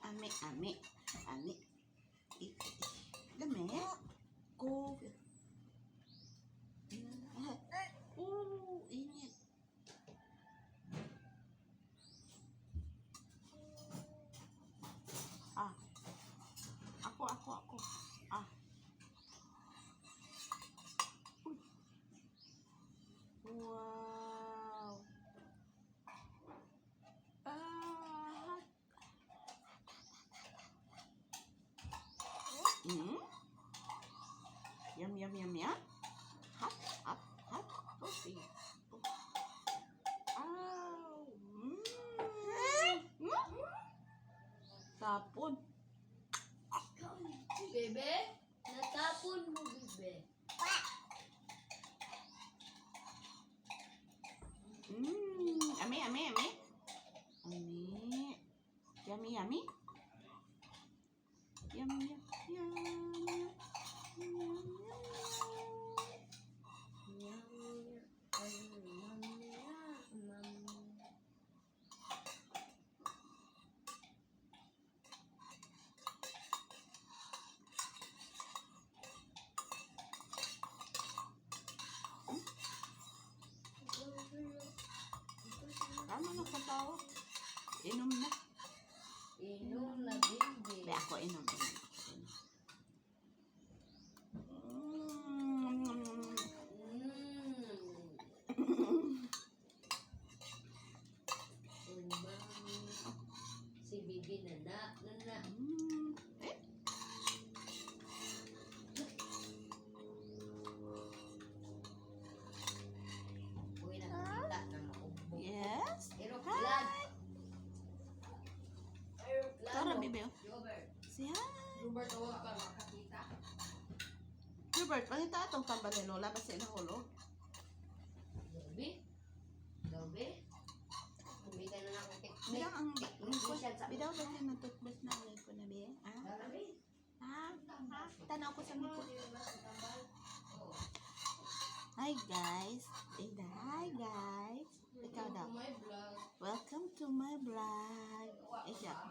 Ame. Dami. Coffee. Init. Ako. Wow. Yum. Hot. Coffee. Tapon. Bebe, natapon mo, bebe. Ame. Yummy. Tama na sa tao. Inom na, bebe. Ako inom. Si Bibi nana. Yes. Aeroplane. Tara, Bibi. Say hi. Robert, huwag ka makakita. Robert, pangita atong tambal ni Lola kasi nahulog. Gabi. Kumikan na akong teknik. Bidaw ba kayo ng toothbrush na alay ko na, Bi? Tanaw ko sa mukha. Hi guys. Ikaw daw. Welcome to my vlog. Ikaw.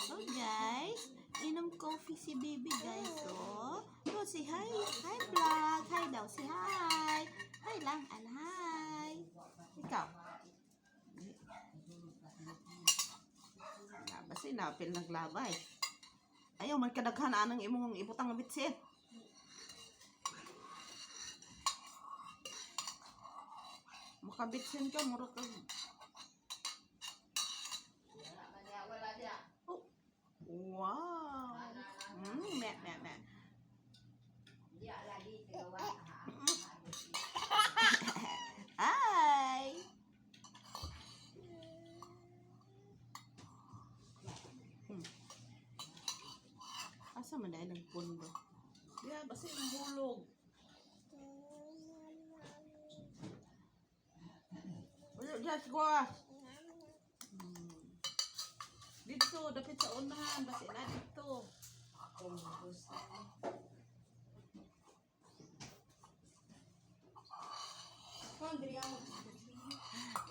So guys, inom coffee si Bibi guys. So say hi. Hi vlog. Hi daw. Say hi. Hi lang. Hi. Ikaw. Basta napil naglabay. Ayaw, magkadaghan anang imong ibutang bitsin. Makabitsin ka, mura ka. Oh. Wow. Mẹ. Hi. Asa man dahil nagpundo? Yeah, basta yung hulog. Just go. Dito, dapat sa unahan. Basta na dito.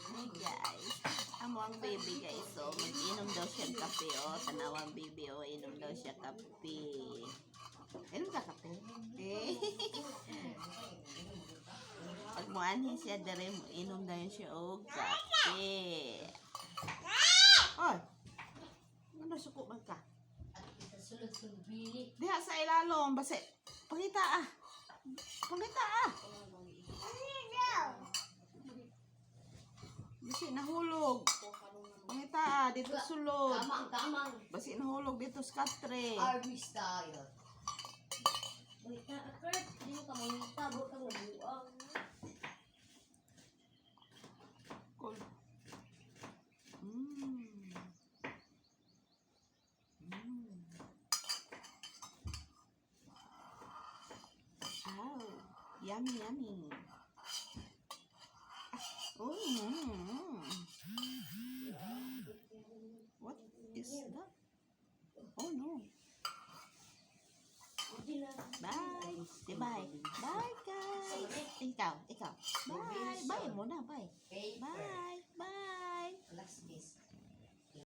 Hey guys, amo ang baby guys. So, mag-inom daw siya kape. Tanawang baby. Inom daw siya kape. Inom ka kape? Pag muanhin siya dere, inom daw siya kape. Oy! Ano suko man ka? Diha sa ilalong. Basta, pangita. Basi nahulog. Pangita dito sulod. Kamang. Basi nahulog dito sa katre. Army style. Wait na, Kurt. Hindi mo ka mangita. Buot kang nabuang. Cool. Wow. Yummy. What is that? Oh no. Bye. Say bye. Bye guys. Ikaw. Bye. Bye muna, bye. Paper. Bye.